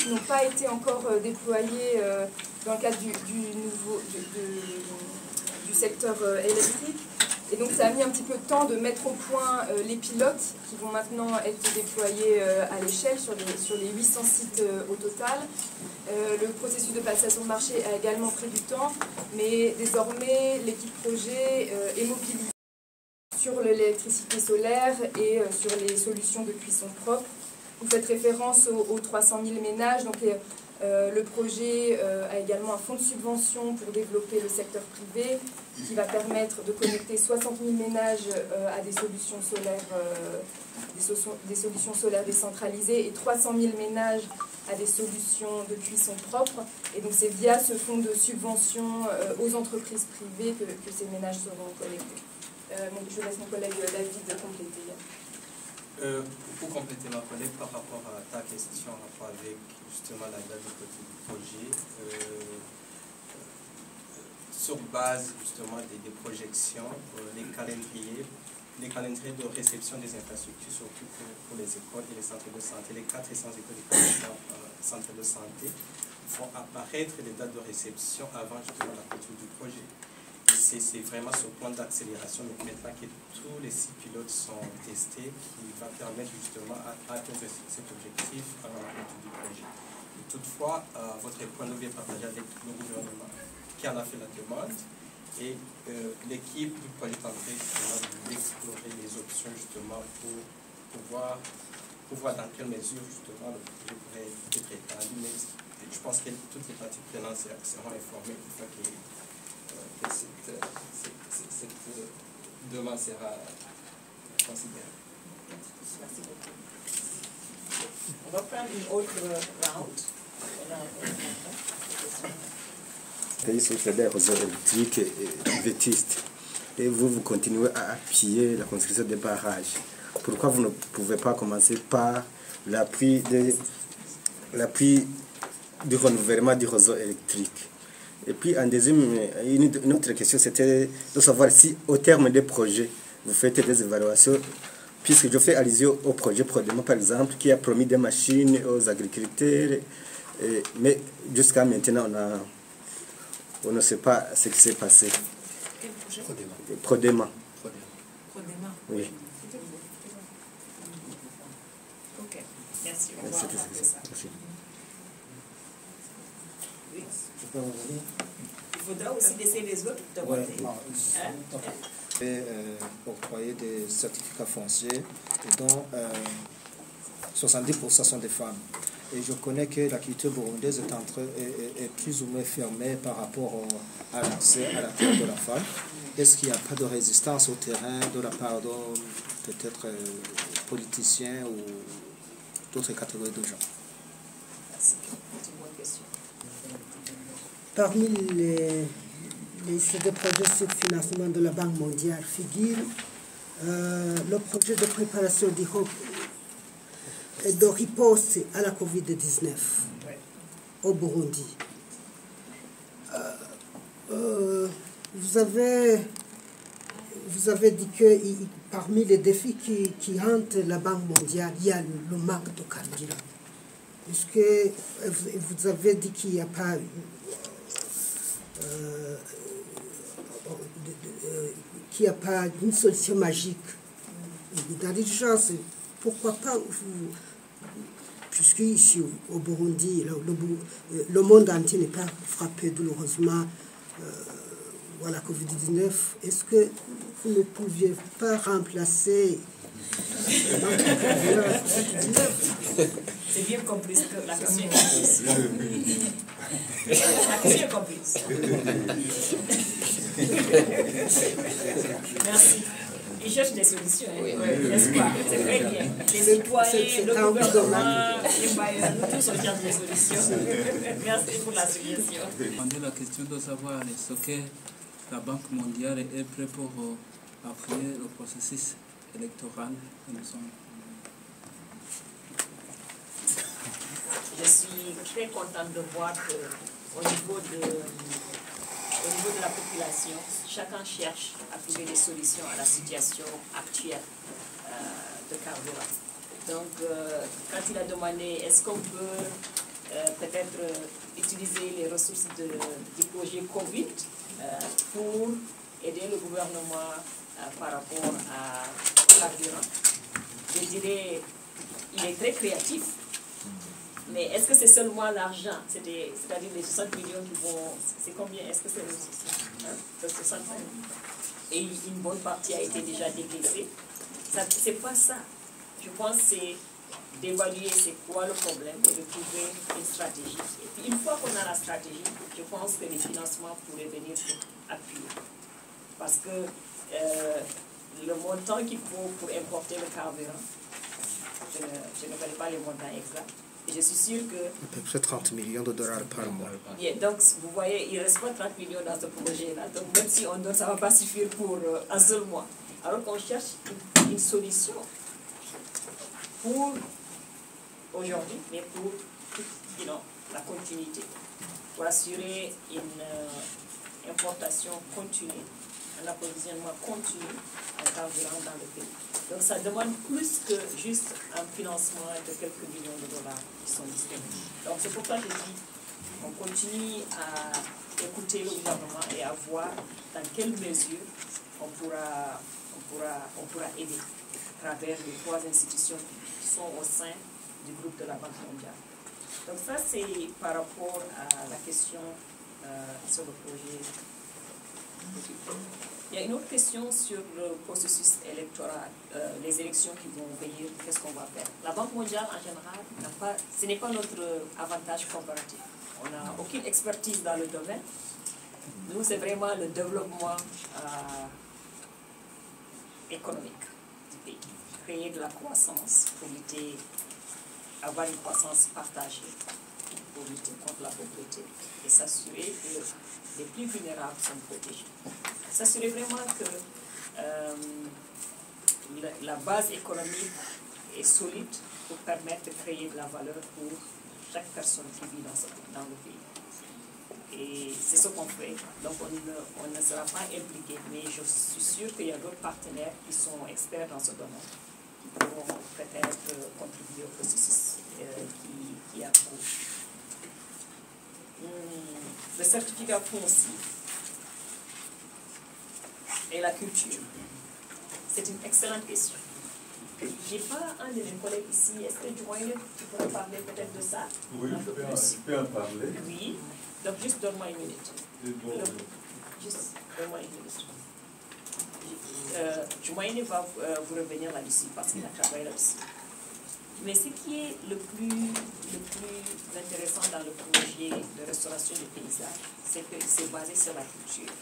qui n'ont pas été encore déployés dans le cadre du secteur électrique. Et donc ça a mis un petit peu de temps de mettre au point les pilotes qui vont maintenant être déployés à l'échelle sur les 800 sites au total. Le processus de passation de marché a également pris du temps, mais désormais l'équipe projet est mobilisée sur l'électricité solaire et sur les solutions de cuisson propre. Vous faites référence aux 300 000 ménages, donc le projet a également un fonds de subvention pour développer le secteur privé qui va permettre de connecter 60 000 ménages à des solutions solaires décentralisées et 300 000 ménages à des solutions de cuisson propre. Et donc c'est via ce fonds de subvention aux entreprises privées que ces ménages seront connectés. Je laisse mon collègue David compléter. Pour compléter ma collègue par rapport à ta question en rapport avec justement la date du projet, sur base justement des projections, les calendriers de réception des infrastructures, surtout pour les écoles et les centres de santé, les 400 écoles et centres de santé, font apparaître les dates de réception avant justement la clôture du projet. C'est vraiment ce point d'accélération, mais maintenant que tous les 6 pilotes sont testés, qui va permettre justement d'atteindre cet objectif avant la clôture du projet. Et toutefois, votre point de vue est partagé avec le gouvernement qui en a fait la demande, et l'équipe du projet est en train d'explorer les options justement pour voir dans quelle mesure justement le projet pourrait être étendu. Mais je pense que toutes les parties prenantes seront informées une fois que cette demande sera considérée. Merci beaucoup. On va prendre une autre round. Pays sociétaire réseau électrique et vétiste. Et vous continuez à appuyer la construction des barrages. Pourquoi vous ne pouvez pas commencer par l'appui du renouvellement du réseau électrique? Et puis, en deuxième, une autre question, c'était de savoir si, au terme des projets, vous faites des évaluations, puisque je fais allusion au projet Prodema, par exemple, qui a promis des machines aux agriculteurs, mais jusqu'à maintenant, on ne sait pas ce qui s'est passé. Quel projet? Prodema. Prodema. Oui. Ok, merci. On va regarder ça. Merci. Oui. Il faudra aussi laisser les autres de voter. Octroyer des certificats fonciers dont 70% sont des femmes. Et je connais que la culture burundaise est plus ou moins fermée par rapport à l'accès à la terre de la femme. Est-ce qu'il n'y a pas de résistance au terrain de la part de peut-être politiciens ou d'autres catégories de gens? C'est une bonne question. Parmi ces deux projets sur financement de la Banque mondiale figure le projet de préparation de riposte à la COVID-19 au Burundi. Vous avez dit que parmi les défis qui hantent la Banque mondiale, il y a le manque de carburant. Puisque vous avez dit qu'il n'y a pas une solution magique. Dans l'urgence, pourquoi pas puisque ici au Burundi, le monde entier n'est pas frappé douloureusement à la COVID-19, est-ce que vous ne pouviez pas remplacer C'est bien compris, la question est comprise. La question est comprise. Merci. Ils cherchent des solutions, n'est-ce pas? C'est très bien. Les citoyens, le gouvernement, les bailleurs, nous tous on cherche des solutions. Merci pour la suggestion. Demander la question de savoir est-ce que la Banque mondiale est prête pour appuyer le processus électoral. Je suis très contente de voir qu'au niveau de la population, chacun cherche à trouver des solutions à la situation actuelle de carburant. Donc, quand il a demandé est-ce qu'on peut peut-être utiliser les ressources du projet Covid pour aider le gouvernement par rapport à carburant. Je dirais, il est très créatif, mais est-ce que c'est seulement l'argent, c'est-à-dire les 60 millions qui vont, c'est combien, est-ce que c'est 60 millions? Et une bonne partie a été déjà décaissée. C'est pas ça. Je pense que c'est d'évaluer c'est quoi le problème et de trouver une stratégie. Et puis une fois qu'on a la stratégie, je pense que les financements pourraient venir pour appuyer. Parce que le montant qu'il faut pour importer le carburant, je ne connais pas les montants exacts. Et je suis sûre que... À peu près 30 millions de dollars par mois. Donc, vous voyez, il ne reste pas 30 millions dans ce projet-là. Donc, même si on donne, ça ne va pas suffire pour un seul mois. Alors qu'on cherche une solution pour aujourd'hui, mais pour la continuité. Pour assurer une importation continue, un approvisionnement continu en carburant dans le pays. Donc ça demande plus que juste un financement de quelques millions de dollars qui sont disponibles. Donc c'est pourquoi je dis on continue à écouter le gouvernement et à voir dans quelle mesure on pourra aider à travers les 3 institutions qui sont au sein du groupe de la Banque mondiale. Donc ça c'est par rapport à la question sur le projet. Il y a une autre question sur le processus électoral, les élections qui vont venir, qu'est-ce qu'on va faire? La Banque mondiale, en général, ce n'est pas notre avantage comparatif. On n'a aucune expertise dans le domaine. Nous, c'est vraiment le développement économique du pays. Créer de la croissance pour lutter, avoir une croissance partagée pour lutter contre la pauvreté et s'assurer que les plus vulnérables sont protégés. S'assurer vraiment que la base économique est solide pour permettre de créer de la valeur pour chaque personne qui vit dans le pays. Et c'est ce qu'on fait. Donc on ne sera pas impliqué, mais je suis sûre qu'il y a d'autres partenaires qui sont experts dans ce domaine, qui pourront peut-être contribuer au processus qui approche. Le certificat foncier et la culture. C'est une excellente question. Je n'ai pas un de mes collègues ici. Est-ce que tu pourrais parler peut-être de ça? Oui, je peux en parler. Oui. Donc juste donne-moi une minute. Juste donne-moi une minute. Jumaine va vous revenir là-dessus parce qu'il a travaillé là-dessus. Mais ce qui est le plus intéressant dans le projet de restauration du paysage, c'est qu'il s'est basé sur la culture.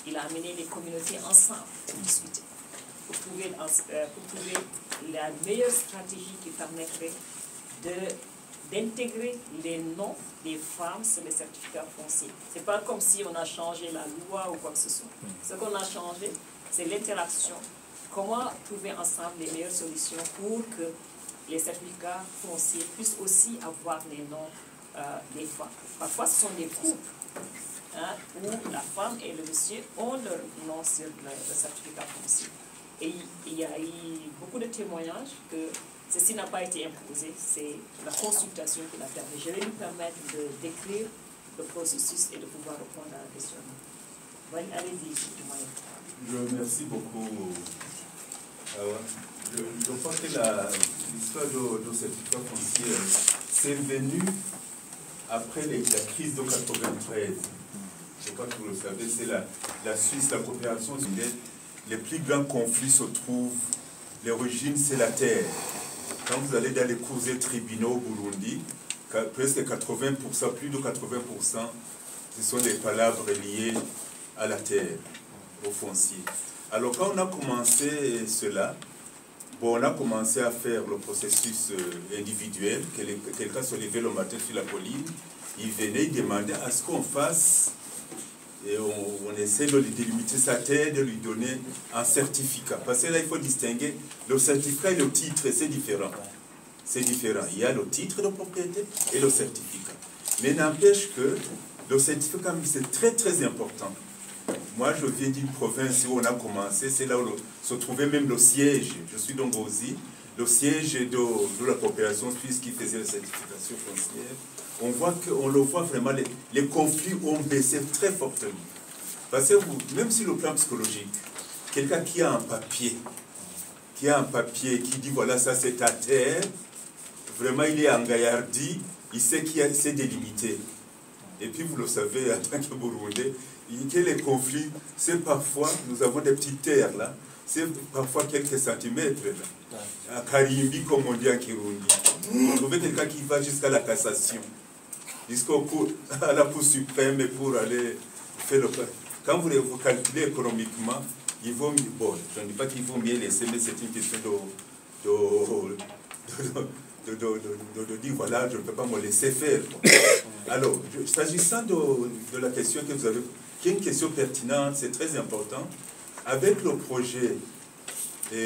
Il a amené les communautés ensemble pour discuter, pour trouver la meilleure stratégie qui permettrait d'intégrer les noms des femmes sur les certificats fonciers. Ce n'est pas comme si on a changé la loi ou quoi que ce soit. Ce qu'on a changé, c'est l'interaction. Comment trouver ensemble les meilleures solutions pour que les certificats fonciers puissent aussi avoir les noms des femmes. Parfois, ce sont des couples où la femme et le monsieur ont leur nom sur le certificat foncier. Et il y a eu beaucoup de témoignages que ceci n'a pas été imposé, c'est la consultation qui l'a permis. Je vais lui permettre de décrire le processus et de pouvoir répondre à la question. Allez-y, je remercie beaucoup. Je pense que l'histoire de certificat foncier, c'est venu après la crise de 1993. Je crois que vous le savez, c'est la Suisse, la coopération. Les plus grands conflits se trouvent, l'origine c'est la terre. Quand vous allez dans les cours et tribunaux au Burundi, presque 80%, plus de 80%, ce sont des palabres liées à la terre, au foncier. Alors quand on a commencé cela, on a commencé à faire le processus individuel. Quelqu'un se levait le matin sur la colline, il venait, il demandait à ce qu'on fasse, et on essaie de délimiter sa terre, de lui donner un certificat. Parce que là, il faut distinguer le certificat et le titre, c'est différent. C'est différent. Il y a le titre de propriété et le certificat. Mais n'empêche que le certificat, c'est très très important. Moi, je viens d'une province où on a commencé, c'est là où se trouvait même le siège. Je suis d'Ongozi. le siège de la coopération suisse qui faisait la certification foncière, on le voit vraiment, les conflits ont baissé très fortement. Parce que même sur le plan psychologique, quelqu'un qui a un papier, qui dit voilà, ça c'est ta terre, vraiment il est engaillardi, il sait qu'il s'est délimité. Et puis vous le savez, en tant que Burundais, que les conflits, c'est parfois, nous avons des petites terres là, c'est parfois quelques centimètres là. À Karimbi, comme on dit en Kirundi. Vous trouvez quelqu'un qui va jusqu'à la cassation, à la Cour suprême pour aller faire le... Quand vous calculez économiquement, il vaut mieux, bon, je ne dis pas qu'il vaut mieux laisser, mais c'est une question de dire, voilà, je ne peux pas me laisser faire. Alors, s'agissant de la question que vous avez, qui est une question pertinente, c'est très important, avec le projet qu'on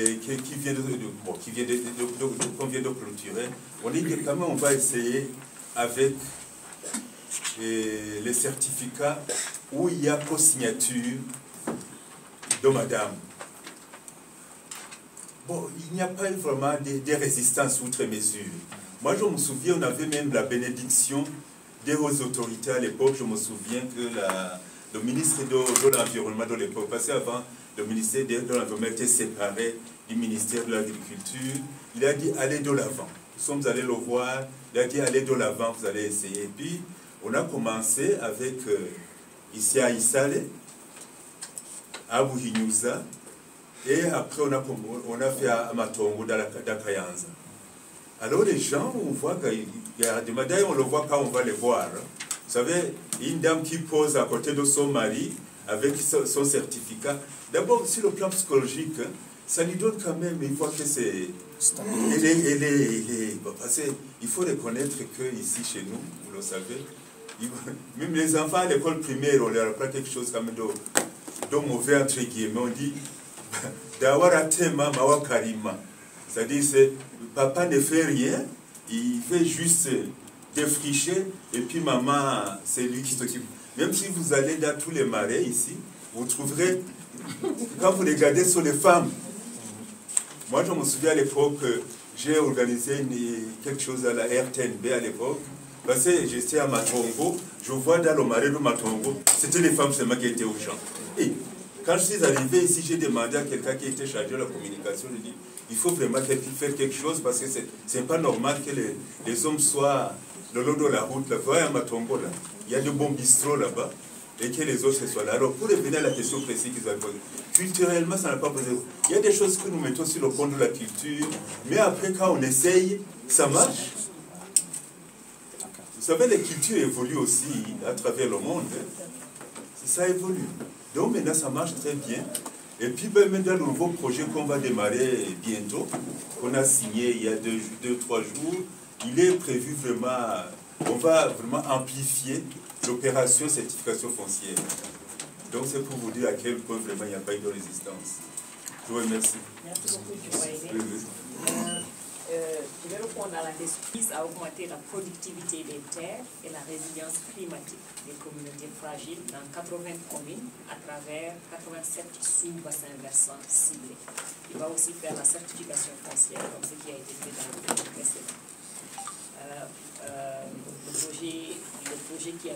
vient de clôturer, on dit que quand même on va essayer avec les certificats où il y a co-signature de madame. Bon, il n'y a pas eu vraiment des résistances outre mesure. Moi, je me souviens, on avait même la bénédiction des hautes autorités à l'époque. Je me souviens que le ministre de l'Environnement de l'époque, parce qu'avant, le ministère de l'Environnement était séparé du ministère de l'Agriculture. Il a dit, allez de l'avant. Nous sommes allés le voir. Il a dit, allez de l'avant, vous allez essayer. Et puis, on a commencé avec, ici à Isale, à Buhinyuza, et après on a fait à Matongo, dans Kayanza. Alors les gens, on voit qu'il y a des médailles, on le voit quand on va les voir. Vous savez, une dame qui pose à côté de son mari, avec son certificat. D'abord, sur le plan psychologique, ça lui donne quand même, il voit que c'est... Parce qu'il faut reconnaître que ici, chez nous, vous le savez, même les enfants à l'école primaire, on leur apprend quelque chose comme de mauvais, entre guillemets. On dit, Dawaratema Mawakarima. C'est-à-dire, papa ne fait rien, il fait juste défricher, et puis maman, c'est lui qui s'occupe. Même si vous allez dans tous les marais ici, vous trouverez, quand vous regardez sur les femmes, moi je me souviens à l'époque, j'ai organisé quelque chose à la RTNB à l'époque, parce que j'étais à Matongo, je vois dans le marais de Matongo, c'était les femmes seulement qui étaient aux champs. Et quand je suis arrivé ici, j'ai demandé à quelqu'un qui était chargé de la communication, je dis, il faut vraiment faire quelque chose parce que c'est pas normal que les hommes soient le long de la route, là, voyez à Matongo, là, il y a de bons bistrots là-bas, et que les autres soient là. Alors, pour revenir à la question précise qu'ils ont posée, culturellement, ça n'a pas posé. Il y a des choses que nous mettons sur le compte de la culture, mais après, quand on essaye, ça marche. Vous savez, les cultures évoluent aussi à travers le monde. Hein. Ça évolue. Donc maintenant, ça marche très bien. Et puis, même dans le nouveau projet qu'on va démarrer bientôt, qu'on a signé il y a 2-3 jours, il est prévu vraiment, on va vraiment amplifier l'opération certification foncière. Donc c'est pour vous dire à quel point vraiment il n'y a pas eu de résistance. Je vous remercie. Merci beaucoup, je vais répondre à la question qui a augmenté la productivité des terres et la résilience climatique des communautés fragiles dans 80 communes à travers 87 sous-bassins versants ciblés. Il va aussi faire la certification foncière, comme ce qui a été fait dans le précédent. Le projet qui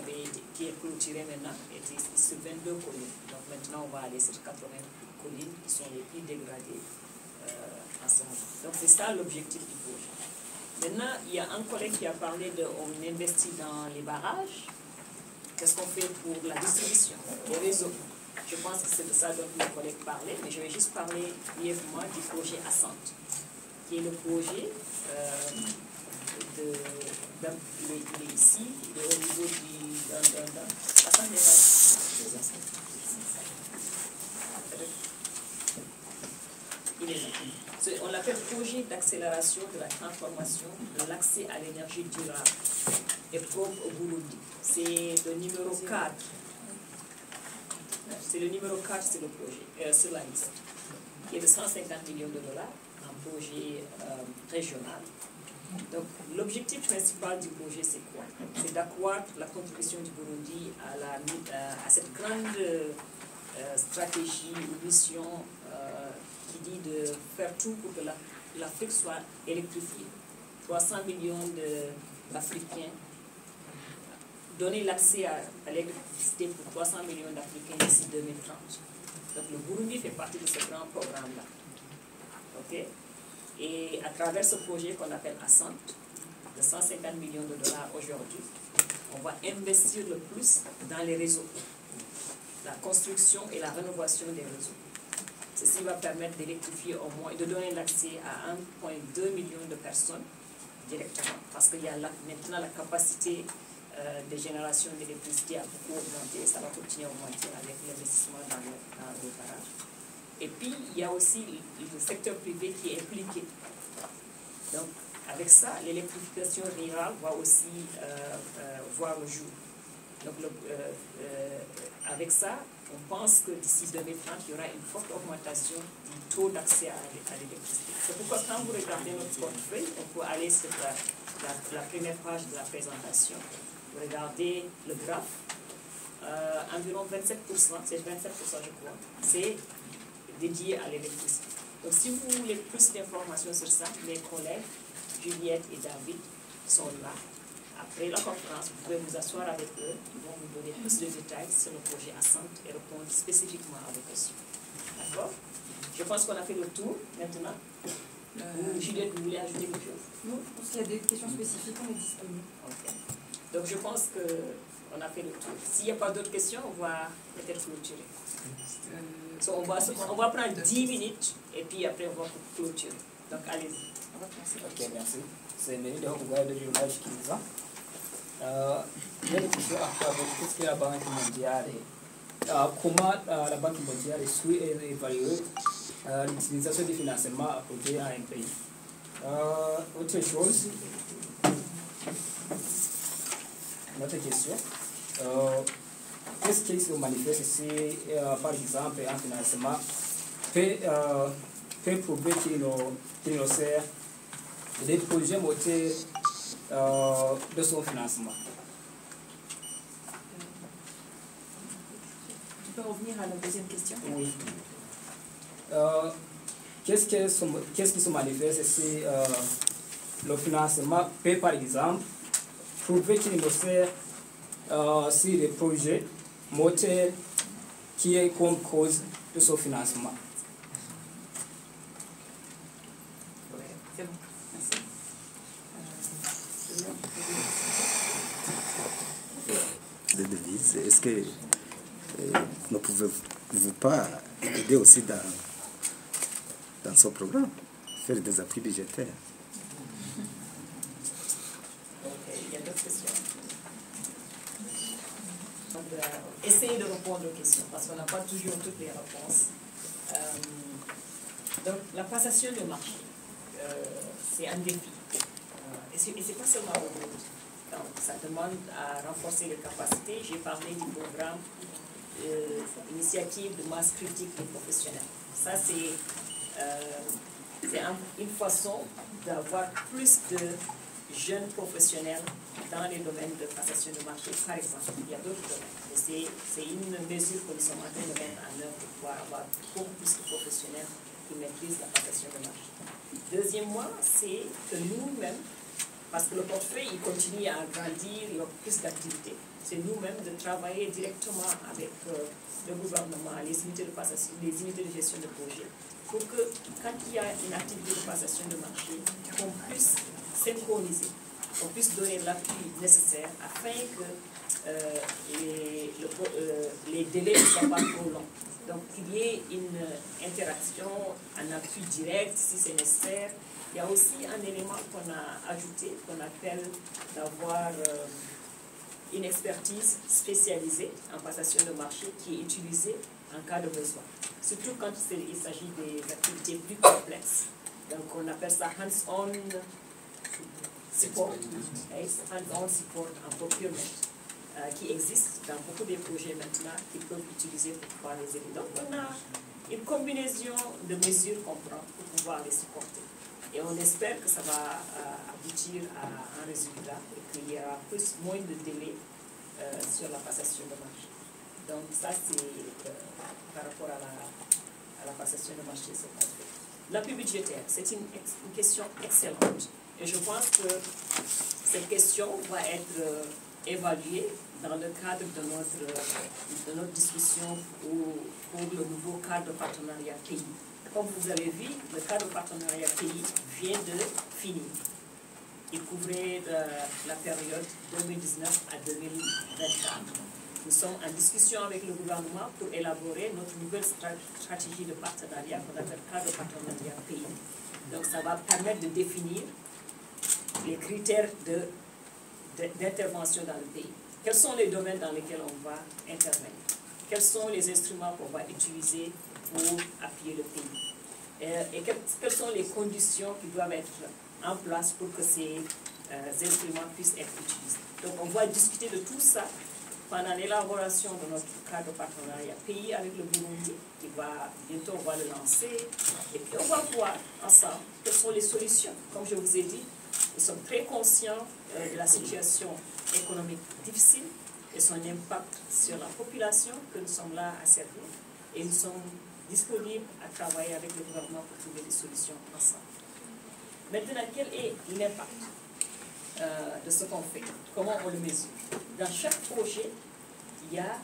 est clôturé maintenant était sur 22 collines. Donc maintenant, on va aller sur 80 collines qui sont les plus dégradées. Donc c'est ça l'objectif du projet. Maintenant, il y a un collègue qui a parlé on investit dans les barrages. Qu'est-ce qu'on fait pour la distribution, les réseaux? Je pense que c'est de ça dont mon collègue parlait, mais je vais juste parler brièvement du projet Assante, qui est le projet il est ici, il est au niveau du... Il est là. On l'appelle projet d'accélération de la transformation de l'accès à l'énergie durable et propre au Burundi. C'est le numéro 4. C'est le numéro 4, c'est le projet, sur la liste, qui est de 150 millions de dollars, un projet régional. Donc, l'objectif principal du projet, c'est quoi? C'est d'accroître la contribution du Burundi à cette grande stratégie ou mission qui dit de faire tout pour que l'Afrique soit électrifiée. 300 millions d'Africains, donner l'accès à l'électricité pour 300 millions d'Africains d'ici 2030. Donc le Burundi fait partie de ce grand programme-là. Okay? Et à travers ce projet qu'on appelle Ascent, de 150 millions de dollars aujourd'hui, on va investir le plus dans les réseaux, la construction et la rénovation des réseaux. Ceci va permettre d'électrifier au moins et de donner l'accès à 1,2 million de personnes directement, parce qu'il y a maintenant la capacité de génération d'électricité a beaucoup augmenté, ça va continuer à augmenter avec l'investissement dans le barrage. Et puis, il y a aussi le secteur privé qui est impliqué. Donc, avec ça, l'électrification rurale va aussi voir le jour. Donc, avec ça, on pense que d'ici 2030, il y aura une forte augmentation du taux d'accès à l'électricité. C'est pourquoi quand vous regardez notre portefeuille, on peut aller sur la première page de la présentation. Vous regardez le graphe, environ 27%, c'est 27% je crois, c'est dédié à l'électricité. Donc si vous voulez plus d'informations sur ça, mes collègues, Juliette et David, sont là. Après la conférence, vous pouvez vous asseoir avec eux, ils vont vous donner plus de détails sur le projet Ascent et répondre spécifiquement à vos questions. D'accord? Je pense qu'on a fait le tour maintenant. Juliette, vous voulez ajouter quelque chose? Non, je pense qu'il y a des questions spécifiques, on est disponible. Okay. Donc je pense qu'on a fait le tour. S'il n'y a pas d'autres questions, on va peut-être clôturer. So, on va prendre 10 minutes et puis après on va clôturer. Donc allez-y. Ok, merci. C'est Mélie de Hongouaï de Juraj Kinza. Il y a des questions avec qu'est-ce que la Banque mondiale comment la Banque mondiale suit et évalue l'utilisation du financement apporté à un pays. Autre chose, notre question, qu'est-ce qui se manifeste si, par exemple, un financement peut prouver qu'il nous sert des projets moteurs de son financement? Tu peux revenir à la deuxième question? Oui. Qu'est-ce qui se manifeste si le financement peut, par exemple, prouver qu'il nous sert sur des projets moteurs qui est comme cause de son financement? C'est bon, merci. De devise, est-ce que ne pouvez-vous pas aider aussi dans ce programme, faire des appuis budgétaires? Ok, il y a d'autres questions. Donc, essayez de répondre aux questions parce qu'on n'a pas toujours toutes les réponses. Donc, la passation de marché, c'est un défi. Et c'est pas seulement au Burundi. Donc, ça demande à renforcer les capacités. J'ai parlé du programme initiative de masse critique des professionnels. Ça, c'est une façon d'avoir plus de jeunes professionnels dans les domaines de passation de marché, par exemple. Il y a d'autres domaines. C'est une mesure que nous sommes en train de mettre en œuvre pour pouvoir avoir beaucoup plus de professionnels qui maîtrisent la passation de marché. Deuxièmement, c'est que nous-mêmes, parce que le portefeuille il continue à grandir, il y a plus d'activités. C'est nous-mêmes de travailler directement avec le gouvernement, les unités de passation, les unités de gestion de projet, pour que quand il y a une activité de passation de marché, qu'on puisse synchroniser, qu'on puisse donner l'appui nécessaire afin que les délais ne soient pas trop longs. Donc qu'il y ait une interaction, un appui direct si c'est nécessaire. Il y a aussi un élément qu'on a ajouté, qu'on appelle d'avoir une expertise spécialisée en passation de marché qui est utilisée en cas de besoin. Surtout quand il s'agit des activités plus complexes. Donc on appelle ça hands-on support, hands-on support en procurement, qui existe dans beaucoup de projets maintenant qui peuvent utiliser pour pouvoir les aider. Donc on a une combinaison de mesures qu'on prend pour pouvoir les supporter. Et on espère que ça va aboutir à un résultat et qu'il y aura moins de délais sur la passation de marché. Donc ça c'est par rapport à la passation de marché, c'est pas fait. L'appui budgétaire, c'est une question excellente. Et je pense que cette question va être évaluée dans le cadre de notre discussion pour le nouveau cadre de partenariat pays. Comme vous avez vu, le cadre de partenariat pays vient de finir. Il couvrait la période 2019 à 2024. Nous sommes en discussion avec le gouvernement pour élaborer notre nouvelle stratégie de partenariat qu'on appelle cadre de partenariat pays. Donc ça va permettre de définir les critères d'intervention dans le pays. Quels sont les domaines dans lesquels on va intervenir? Quels sont les instruments qu'on va utiliser pour appuyer le pays? Et quelles sont les conditions qui doivent être en place pour que ces instruments puissent être utilisés? Donc on va discuter de tout ça pendant l'élaboration de notre cadre de partenariat pays avec le Burundi, qui va bientôt on va le lancer. Et puis on va voir ensemble quelles sont les solutions. Comme je vous ai dit, nous sommes très conscients de la situation économique difficile et son impact sur la population que nous sommes là à servir. Et nous sommes disponibles à travailler avec le gouvernement pour trouver des solutions ensemble. Maintenant, quel est l'impact de ce qu'on fait? Comment on le mesure? Dans chaque projet, il y a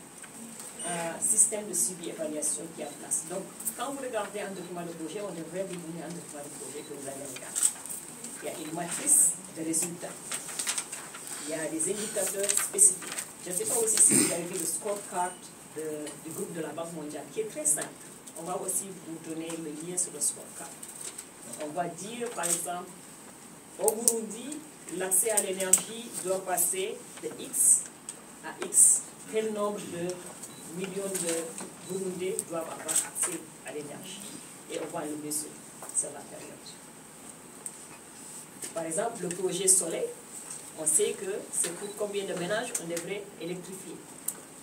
un système de suivi-évaluation qui est en place. Donc, quand vous regardez un document de projet, on devrait vous donner un document de projet que vous allez regarder. Il y a une matrice de résultats. Il y a des indicateurs spécifiques. Je ne sais pas aussi si vous avez vu le scorecard du groupe de la Banque mondiale, qui est très simple. On va aussi vous donner le lien sur le scorecard. On va dire, par exemple, au Burundi, l'accès à l'énergie doit passer de X à X. Quel nombre de millions de Burundais doivent avoir accès à l'énergie? Et on va le mesurer sur la période. Par exemple, le projet Soleil, on sait que c'est pour combien de ménages on devrait électrifier.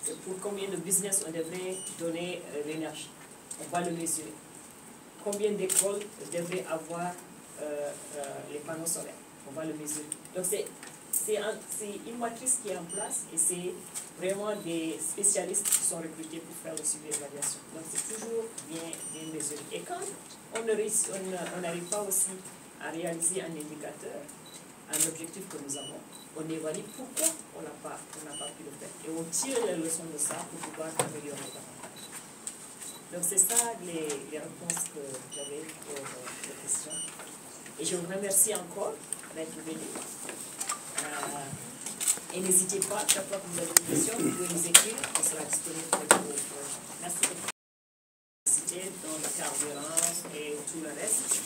C'est pour combien de business on devrait donner l'énergie. On va le mesurer. Combien d'écoles devraient avoir les panneaux solaires. On va le mesurer. Donc c'est une matrice qui est en place et c'est vraiment des spécialistes qui sont recrutés pour faire le suivi d'évaluation. Donc c'est toujours bien mesuré. Et quand on n'arrive pas aussi à réaliser un indicateur, un objectif que nous avons, on évalue pourquoi on n'a pas pu le faire. Et on tire les leçons de ça pour pouvoir améliorer davantage. Donc c'est ça les réponses que j'avais pour les questions. Et je vous remercie encore d'être venu. Et n'hésitez pas, chaque fois que vous avez des questions, vous pouvez nous écrire, on sera disponible pour vous. Merci beaucoup. Dans le carburant et tout le reste,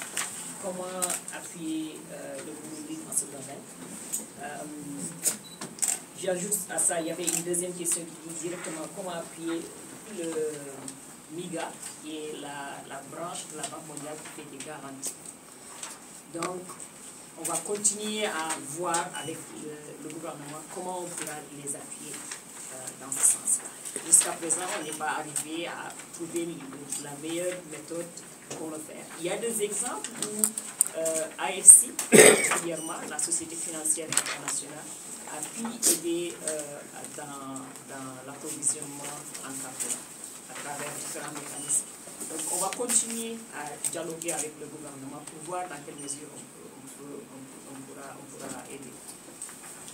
comment appuyer le Burundi dans ce domaine. J'ajoute à ça, il y avait une deuxième question qui dit directement comment appuyer le MIGA, qui est la branche de la Banque mondiale qui fait des garanties. Donc, on va continuer à voir avec le gouvernement comment on pourra les appuyer dans ce sens-là. Jusqu'à présent, on n'est pas arrivé à trouver la meilleure méthode pour le faire. Il y a des exemples où AFC, particulièrement la Société financière internationale, a pu aider dans l'approvisionnement en carburant à travers différents mécanismes. Donc on va continuer à dialoguer avec le gouvernement pour voir dans quelle mesure on pourra aider.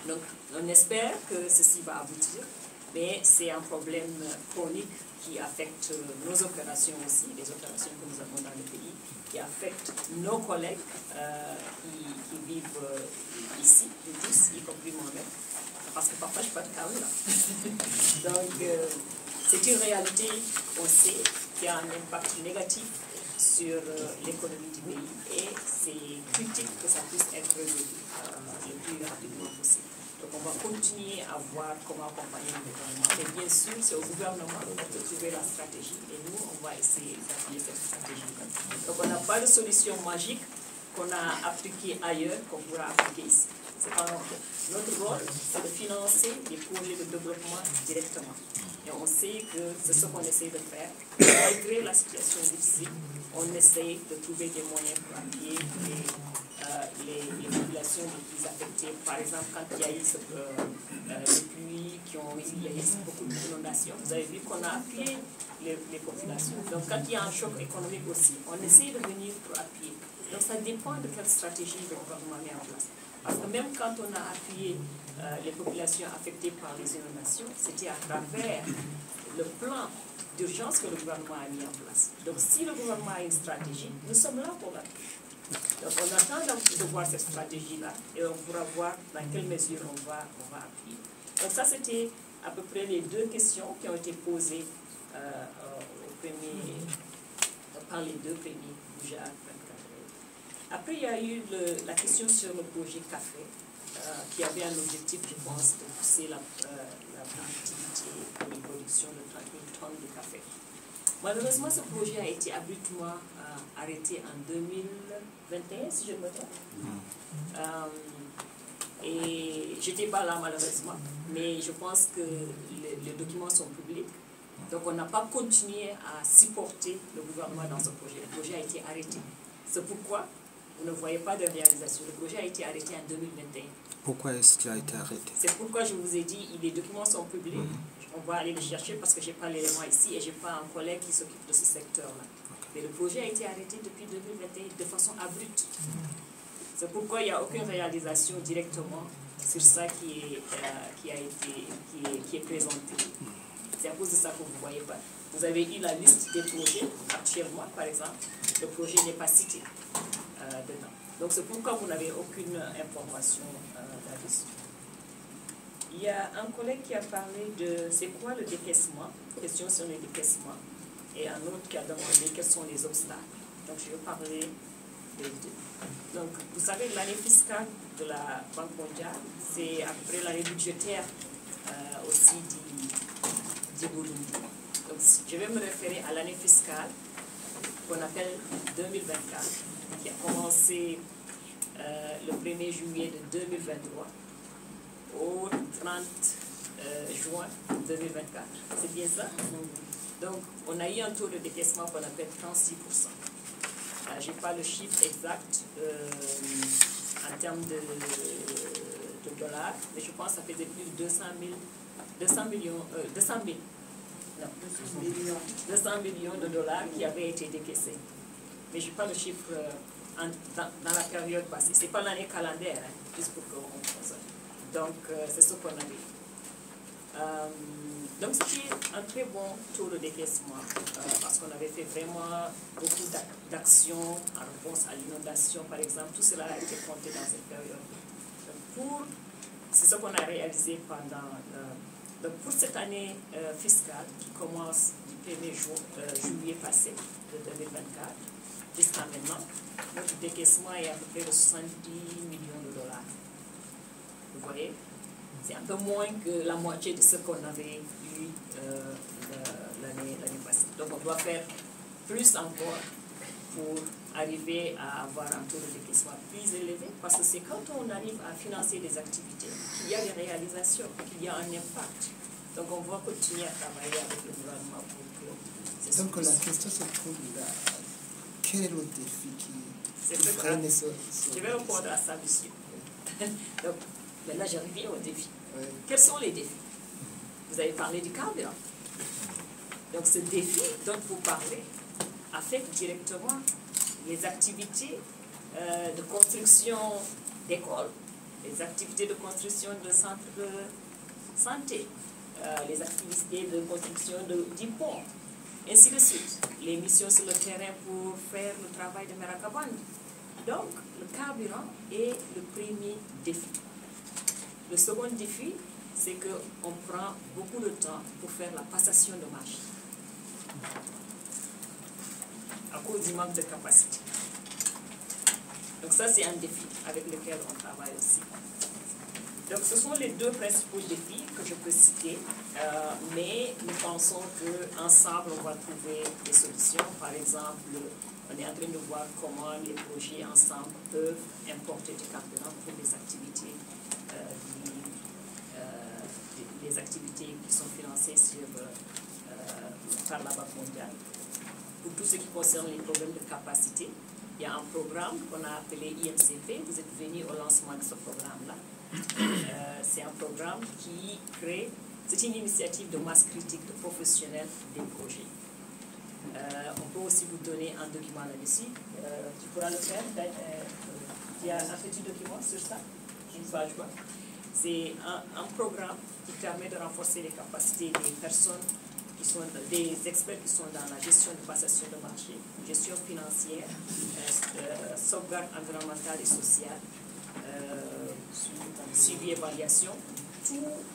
Donc on espère que ceci va aboutir, mais c'est un problème chronique qui affecte nos opérations aussi, les opérations que nous avons dans le pays, qui affecte nos collègues qui vivent ici, tous, y compris moi-même, parce que parfois je ne suis pas de carburant. Donc c'est une réalité, on sait, qui a un impact négatif sur l'économie du pays et c'est critique que ça puisse être résolu le plus rapidement possible. Donc on va continuer à voir comment accompagner le gouvernement. Et bien sûr, c'est au gouvernement de trouver la stratégie et nous, on va essayer d'appliquer cette stratégie. Donc on n'a pas de solution magique qu'on a appliquée ailleurs qu'on pourra appliquer ici. C'est pas notre rôle, c'est de financer des projets de développement directement. Et on sait que c'est ce qu'on essaie de faire. Malgré la situation difficile, on essaie de trouver des moyens pour appuyer les populations les plus affectées. Par exemple, quand il y a eu les pluies qui ont eu, il y a eu beaucoup d'inondations. Vous avez vu qu'on a appuyé les populations. Donc quand il y a un choc économique aussi, on essaie de venir pour appuyer. Donc ça dépend de quelle stratégie le gouvernement met en place. Parce que même quand on a appuyé les populations affectées par les inondations, c'était à travers le plan d'urgence que le gouvernement a mis en place. Donc si le gouvernement a une stratégie, nous sommes là pour l'appuyer. Donc on attend de voir cette stratégie-là et on pourra voir dans quelle mesure on va appuyer. Donc ça, c'était à peu près les deux questions qui ont été posées par les deux premiers budgets. Après, il y a eu la question sur le projet café, qui avait un objectif, je pense, de pousser la productivité pour une production de 30 000 tonnes de café. Malheureusement, ce projet a été abruptement arrêté en 2021, si je ne me trompe. Et je n'étais pas là, malheureusement, mais je pense que les documents sont publics. Donc, on n'a pas continué à supporter le gouvernement dans ce projet. Le projet a été arrêté. C'est pourquoi vous ne voyez pas de réalisation. Le projet a été arrêté en 2021. Pourquoi est-ce qu'il a été arrêté? C'est pourquoi je vous ai dit, les documents sont publics. On va aller les chercher parce que je n'ai pas l'élément ici et je n'ai pas un collègue qui s'occupe de ce secteur-là. Mais le projet a été arrêté depuis 2021 de façon abrupte. C'est pourquoi il n'y a aucune réalisation directement sur ça qui est présentée. C'est à cause de ça que vous ne voyez pas. Vous avez eu la liste des projets actuellement, par exemple. Le projet n'est pas cité dedans. Donc c'est pourquoi vous n'avez aucune information là-dessus. Il y a un collègue qui a parlé de c'est quoi le décaissement, question sur le décaissement, et un autre qui a demandé quels sont les obstacles. Donc je vais parler des deux. Donc vous savez, l'année fiscale de la Banque mondiale, c'est à peu près l'année budgétaire aussi du Burundi. Donc je vais me référer à l'année fiscale qu'on appelle 2024, qui a commencé le 1er juillet de 2023 au 30 juin 2024. C'est bien ça? Donc, on a eu un taux de décaissement qu'on appelle 36%. Je n'ai pas le chiffre exact en termes de dollars, mais je pense que ça faisait plus de 200 millions de dollars qui avaient été décaissés. Mais je n'ai pas le chiffre dans la période passée. Ce n'est pas l'année calendaire, hein, juste pour qu'on comprenne ça. Donc, c'est ce qu'on avait. Donc, c'était un très bon taux de décaissement parce qu'on avait fait vraiment beaucoup d'actions en réponse à l'inondation, par exemple. Tout cela a été compté dans cette période. C'est ce qu'on a réalisé pendant... donc, pour cette année fiscale qui commence du 1er juillet passé, de 2024, jusqu'à maintenant, notre décaissement est à peu près de 70 millions de dollars. Vous voyez? C'est un peu moins que la moitié de ce qu'on avait eu l'année passée. Donc on doit faire plus encore pour arriver à avoir un taux de décaissement plus élevé, parce que c'est quand on arrive à financer des activités qu'il y a des réalisations, qu'il y a un impact. Donc on va continuer à travailler avec le gouvernement pour que... Donc la question se trouve là. Quel est le défi qui freine ce... Je vais répondre à ça, monsieur. Donc, maintenant, je reviens au défi. Oui. Quels sont les défis? Vous avez parlé du carburant. Donc, ce défi dont vous parlez affecte directement les activités de construction d'écoles, les activités de construction de centres de santé, les activités de construction du pont, ainsi de suite. Les missions sur le terrain pour faire le travail de Merakabandi. Donc, le carburant est le premier défi. Le second défi, c'est qu'on prend beaucoup de temps pour faire la passation de marché à cause du manque de capacité. Donc ça, c'est un défi avec lequel on travaille aussi. Donc ce sont les deux principaux défis que je peux citer, mais nous pensons qu'ensemble, on va trouver des solutions. Par exemple, on est en train de voir comment les projets ensemble peuvent importer du carburant pour les activités, les activités qui sont financées par la Banque mondiale. Pour tout ce qui concerne les problèmes de capacité, il y a un programme qu'on a appelé IMCP. Vous êtes venus au lancement de ce programme-là. C'est un programme qui crée, c'est une initiative de masse critique de professionnels des projets. On peut aussi vous donner un document là-dessus. Tu pourras le faire. Il y a un petit document sur ça, une page. C'est un programme qui permet de renforcer les capacités des personnes qui sont des experts qui sont dans la gestion de passation de marché, gestion financière, sauvegarde environnementale et sociale, suivi et évaluation,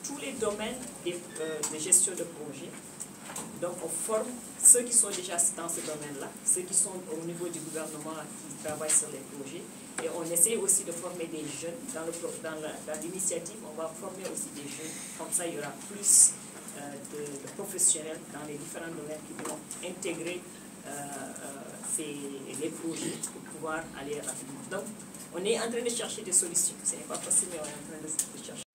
tous les domaines de gestion de projet. Donc on forme ceux qui sont déjà dans ce domaine-là, ceux qui sont au niveau du gouvernement qui travaillent sur les projets. Et on essaie aussi de former des jeunes. Dans l'initiative, on va former aussi des jeunes. Comme ça, il y aura plus de professionnels dans les différents domaines qui vont intégrer les projets pour pouvoir aller rapidement. Donc, on est en train de chercher des solutions. Ce n'est pas facile, mais on est en train de chercher.